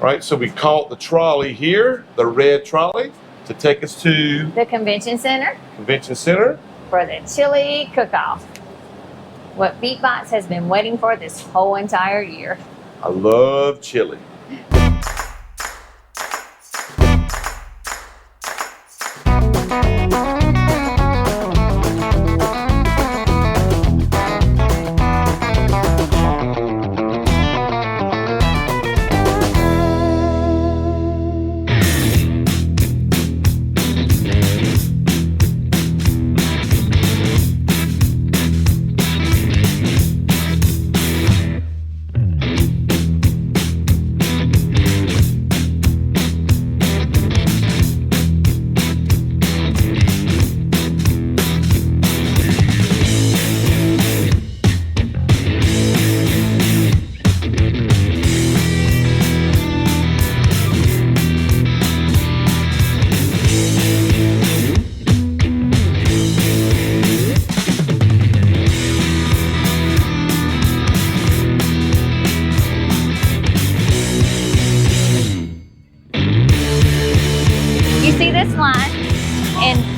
Right, so we caught the trolley here, the red trolley, to take us to the convention center. For the Chili Cookoff. What Beatbox has been waiting for this whole entire year. I love chili.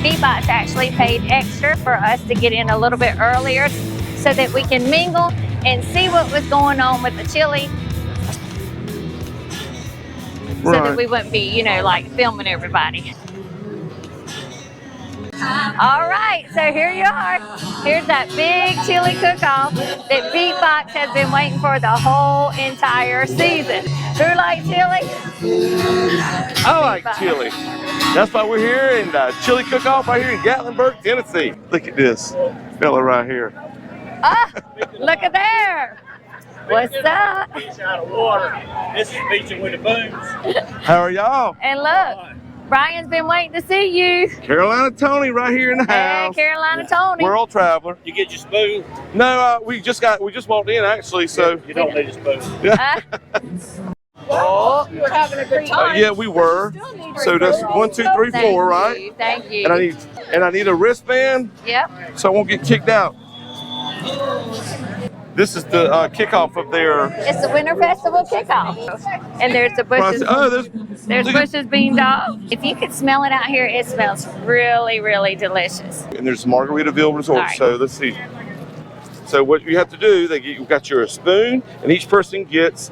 Beatbox actually paid extra for us to get in a little bit earlier so that we can mingle and see what was going on with the chili. So that we wouldn't be, you know, like filming everybody. All right, so here you are. Here's that big chili cook-off that Beatbox has been waiting for the whole entire season. Who likes chili? I like chili. That's why we're here in Chili Cookoff right here in Gatlinburg, Tennessee. Look at this fella right here. Ah, look at there. What's up? Fish out of water. This is Beachin With The Boones. How are y'all? And look, Brian's been waiting to see you. Carolina Tony right here in the house. Hey, Carolina Tony. World traveler. You get your spoon? No, we just walked in actually, so. You don't need a spoon. Yeah. Oh, you were having a good time. Yeah, we were. So that's 1, 2, 3, 4, right? Thank you. And I need a wristband. Yep. So I won't get kicked out. This is the kickoff of their. It's the Winter Festival kickoff, and there's the bushes. Oh, there's bushes being dog. If you could smell it out here, it smells really, really delicious. And there's Margaritaville Resort. Right. So let's see. So what you have to do, you've got your spoon, and each person gets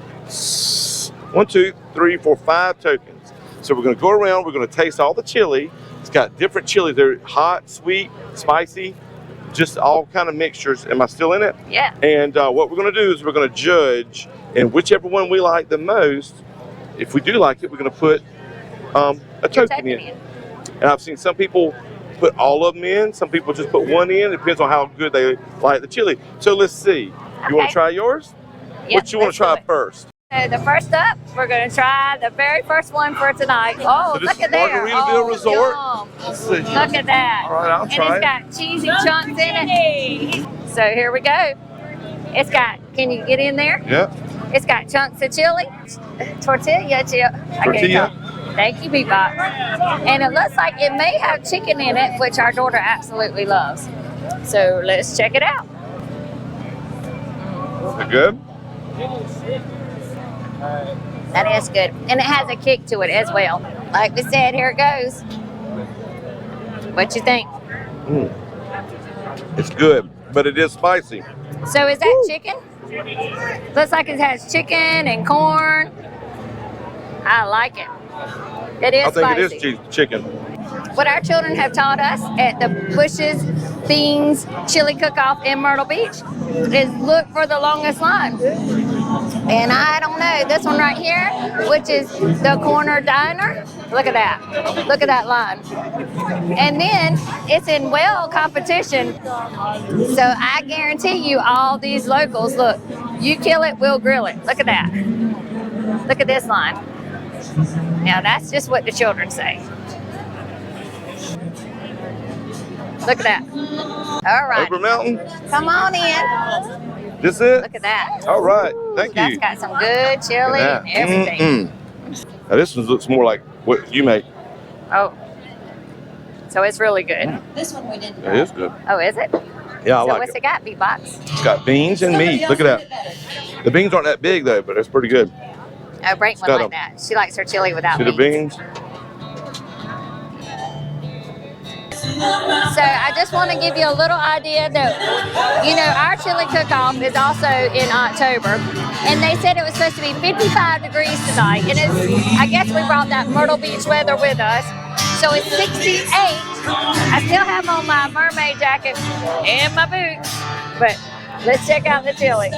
1, 2, 3, 4, 5 tokens. So we're going to go around. We're going to taste all the chili. It's got different chilies. They're hot, sweet, spicy, just all kind of mixtures. Am I still in it? Yeah. And what we're going to do is we're going to judge, and whichever one we like the most, if we do like it, we're going to put a token in. And I've seen some people put all of them in. Some people just put one in. It depends on how good they like the chili. So let's see. You want to try yours? Yep, what you want to try first? So the first up, we're going to try the very first one for tonight. Oh, so look at there. Margaritaville Resort. Let's see. Look at that. All right, I'll try it. And it's got cheesy chunks in it. So here we go. It's got, can you get in there? Yeah. It's got chunks of chili, tortilla chip. Thank you, Beatbox. And it looks like it may have chicken in it, which our daughter absolutely loves. So let's check it out. Is it good? That is good. And it has a kick to it as well. Like we said, here it goes. What you think? It's good, but it is spicy. So is that chicken? Looks like it has chicken and corn. I like it. It is spicy. I think it is chicken. What our children have taught us at the Bushes, Beans, Chili Cookoff in Myrtle Beach is look for the longest line. And I don't know, this one right here, which is the corner diner, look at that. Look at that line. And then it's in well competition. So I guarantee you all these locals, look, you kill it, we'll grill it. Look at that. Look at this line. Now that's just what the children say. Look at that. All right. Over Mountain? Come on in. This it? Look at that. All right. Thank you. That's got some good chili and everything. Now this one looks more like what you make. Oh. So it's really good. This one we didn't. It is good. Oh, is it? Yeah, I so like what's it got, Beatbox? It's got beans and meat. Look at that. The beans aren't that big though, but it's pretty good. Oh, Brayton would got like that. She likes her chili without See the beans. beans? So I just want to give you a little idea that, you know, our chili cook-off is also in October. And they said it was supposed to be 55 degrees tonight. And I guess we brought that Myrtle Beach weather with us. So it's 68. I still have on my mermaid jacket and my boots. But let's check out the chili.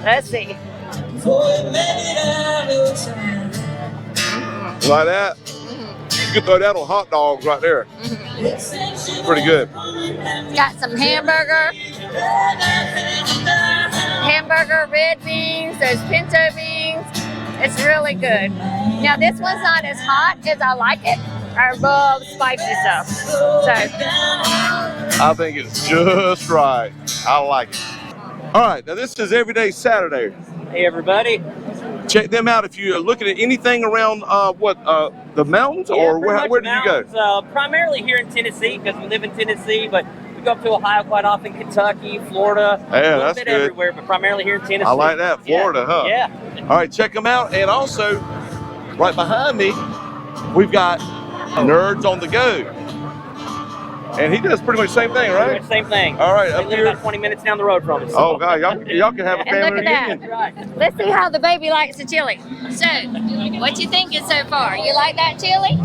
Let's see. Like that? You could throw that on hot dogs right there. Pretty good. Got some hamburger, red beans, those pinto beans. It's really good. Now this one's not as hot as I like it. I love spicy stuff. So I think it's just right. I like it. All right, now this is Everyday Saturday. Hey, everybody. Check them out if you're looking at anything around the mountains, or where do you go? Primarily here in Tennessee, because we live in Tennessee, but we go up to Ohio quite often, Kentucky, Florida, Yeah, a little that's bit good. everywhere, but primarily here in Tennessee. I like that, Florida, huh? Yeah. All right, check them out. And also, right behind me, we've got Nerds on the Go. And he does pretty much the same thing, right? Same thing. All right, They up live here. about 20 minutes down the road from us. Oh, God, y'all can have a and look family at reunion. that. Let's see how the baby likes the chili. So, what you thinking so far? You like that chili?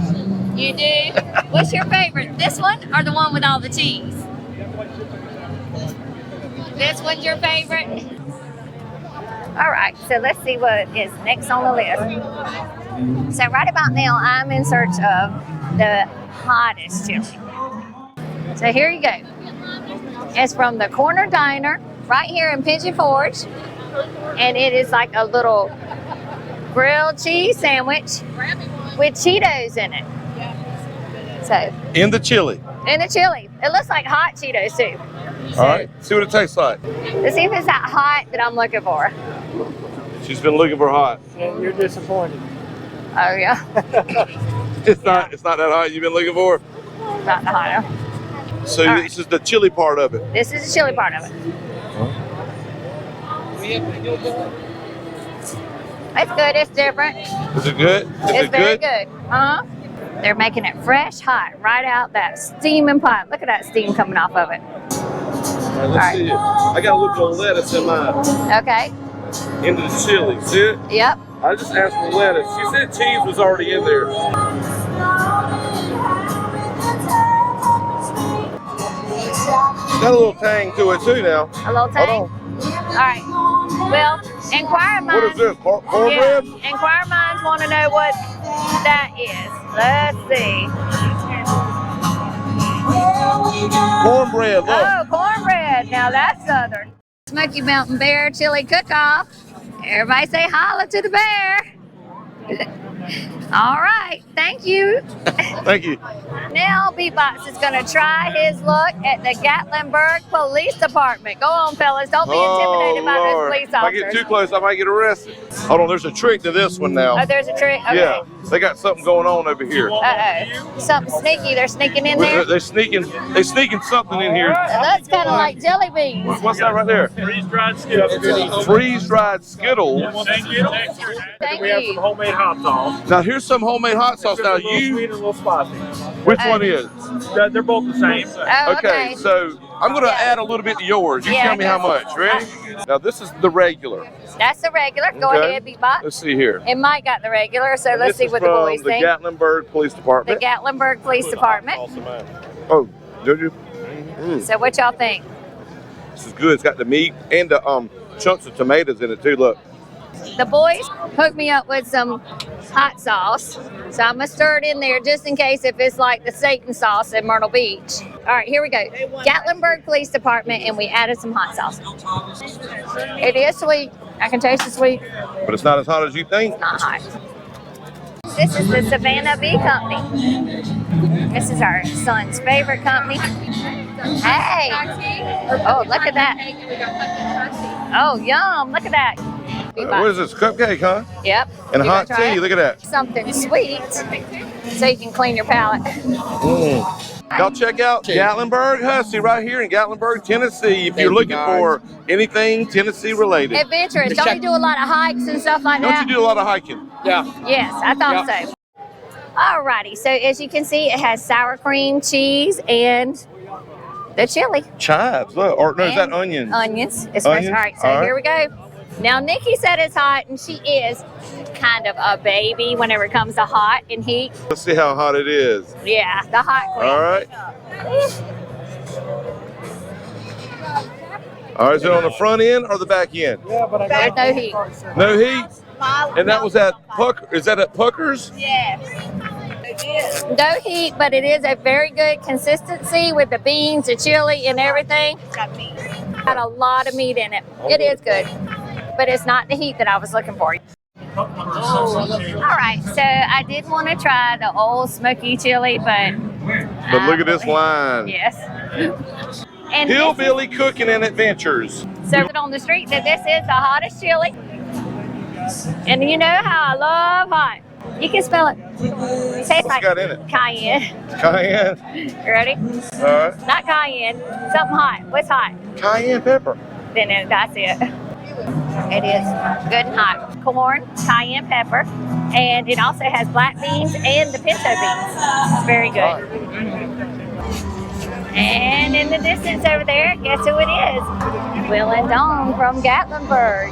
You do? What's your favorite? This one or the one with all the cheese? This one's your favorite? All right, so let's see what is next on the list. So right about now, I'm in search of the hottest chili. So here you go. It's from the Corner Diner right here in Pigeon Forge. And it is like a little grilled cheese sandwich with Cheetos in it. So In the chili. in the chili. It looks like hot Cheetos too. All right, see what it tastes like. Let's see if it's that hot that I'm looking for. She's been looking for hot. And you're disappointed. Oh yeah, It's not that hot you've been looking for. not the hot. So All right. this is the chili part of it. This is the chili part of it. It's good. It's different. Is it good? Is It's it very good. They're making it fresh, hot, right out that steaming pot. Look at that steam coming off of it. All right, let's see it. I got a little bit of lettuce in mine. Okay. Into the chili. See it? Yep. I just asked for lettuce. She said cheese was already in there. Got a little tang to it too now. A little tang. Hold All right. Well, inquire minds. What is this? Yeah. Cornbread? Inquire minds want to know what that is. Let's see. Cornbread, look. Oh, cornbread. Now that's Southern. Smoky Mountain Bear Chili Cook-Off. Everybody say holla to the bear. All right. Thank you. Thank you. Now Beatbox is going to try his luck at the Gatlinburg Police Department. Go on, fellas. Don't be intimidated by those police If I get officers. too close, I might get arrested. Hold on, there's a trick to this one now. Oh, there's a trick? Okay. Yeah, they got something going on over here. Uh-oh. Something sneaky. They're sneaking in there. They're sneaking something in here. That's kind of like jelly beans. What's that right there? Freeze-dried Skittles. Freeze-dried Skittles. Thank We have some you. homemade hot sauce. Now here's some homemade hot sauce. Now A little sweet you, and a little spicy. which one is? They're both the same. Oh, Okay, so I'm gonna add a little bit to yours. You Yeah, tell me how much. Ready? Now this is the regular. That's the regular. Go Okay. ahead, Beatbox. Let's see here. And Mike got the regular, so let's This see is what the boys from the think. Gatlinburg Police The Department. Gatlinburg Police Department. Oh, did you? So what y'all think? This is good. It's got the meat and the chunks of tomatoes in it too. Look. The boys hooked me up with some hot sauce, so I'm gonna stir it in there just in case if it's like the Satan sauce in Myrtle Beach. All right, here we go. Gatlinburg Police Department, and we added some hot sauce. It is sweet. I can taste the sweet. But it's not as hot as you think. Not hot. This is the Savannah Bee Company. This is our son's favorite company. Hey! Oh, look at that. Oh, yum. Look at that. be What is this? Cupcake, huh? Yep. And You hot gonna try tea. it? Look at that. Something sweet, so you can clean your palate. Y'all check out Gatlinburg Hussey right here in Gatlinburg, Tennessee. If you're looking for anything Tennessee related. Adventurous. Don't you do a lot of hikes and stuff like Don't that? you do a lot of hiking? Yeah. Yes, I thought so. Alrighty, so as you can see, it has sour cream, cheese, and the chili. Chives. Look, or no, is that onions? Onions. It's fresh. Onions? All right, so here we go. Now, Nikki said it's hot, and she is kind of a baby whenever it comes to hot and heat. Let's see how hot it is. Yeah, the hot queen. All right. All right, is it on the front end or the back end? There's no heat. No heat? And that was at Pucker. Is that at Pucker's? Yes. No heat, but it is a very good consistency with the beans, the chili, and everything. Got a lot of meat in it. It is good, but it's not the heat that I was looking for. All right, so I did want to try the old smoky chili, but look at this line. Yes. And Hillbilly Cooking and Adventures. So on the street that this is the hottest chili. And you know how I love hot. You can smell it. It tastes like got in it? cayenne. Cayenne. You ready? All right. Not cayenne. Something hot. What's hot? Cayenne pepper. Then that's it. It is good and hot. Corn, cayenne pepper, and it also has black beans and the pinto beans. It's very good. And in the distance over there, guess who it is? Will and Dawn from Gatlinburg.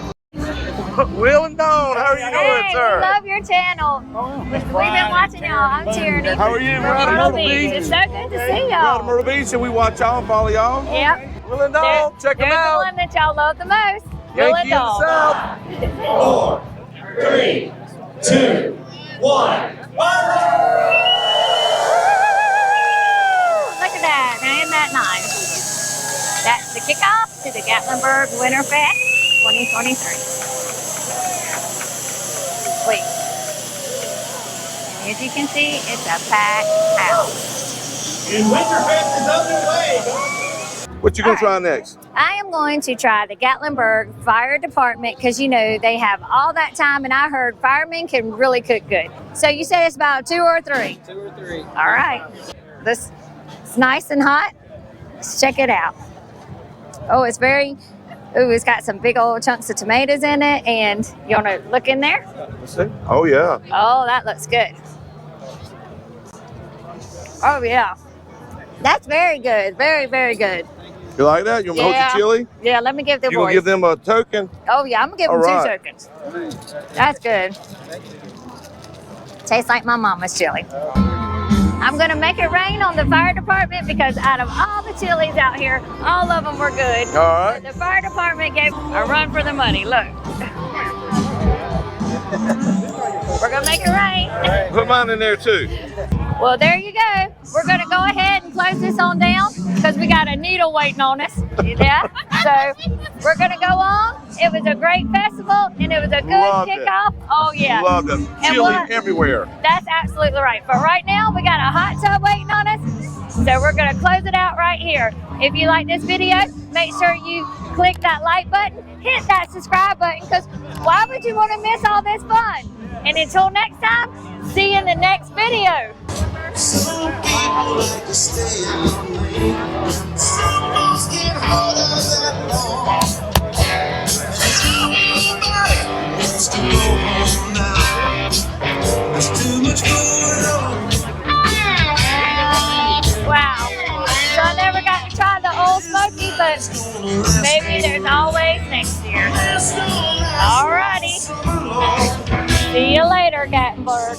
Will and Dawn, how are you doing, sir? We love your channel. We've been watching y'all. I'm Tierney. How are you? We're out of Myrtle Myrtle Beach. Beach. It's so good to see We're out of y'all. Myrtle Beach, and we watch y'all and follow y'all. Yep. Will and Dawn, check them They're the out. one that y'all love the most. Will and Yankee in the Dawn. South. 4, 3, 2, 1. Look at that. Ain't that nice? That's the kickoff to the Gatlinburg Winterfest 2023. Wait. As you can see, it's a packed house. And Winterfest is underway. What you gonna try next? I am going to try the Gatlinburg Fire Department because, you know, they have all that time, and I heard firemen can really cook good. So you say it's about 2 or 3? 2 or 3. All right. This it's nice and hot. Let's check it out. Oh, it's got some big old chunks of tomatoes in it, and you want to look in there? Let's see. Oh yeah. Oh, that looks good. Oh yeah. That's very good. Very, very good. You like that? You want me to hold your chili? Yeah, let me give the You gonna boys. give them a token? Oh yeah, I'm gonna give All them 2 right. tokens. That's good. Tastes like my mama's chili. I'm gonna make it rain on the fire department because out of all the chilies out here, all of them were good. All right. The fire department gave a run for the money. Look. We're gonna make it rain. Put mine in there too. Well, there you go. We're going to go ahead and close this on down because we got a needle waiting on us. Yeah. So we're going to go on. It was a great festival and it was a good Loved it. kickoff. Oh, yeah. Love them. And Chili what- everywhere. That's absolutely right. But right now, we got a hot tub waiting on us. So we're going to close it out right here. If you like this video, make sure you click that like button, hit that subscribe button, because why would you want to miss all this fun? And until next time, see you in the next video. Some people like to stay away. Some folks get harder than long. Everybody wants to go home now. There's too much going on. Wow. So I never got to try the Old Smoky, but maybe there's always next year. Alrighty. See you later, Gatlinburg.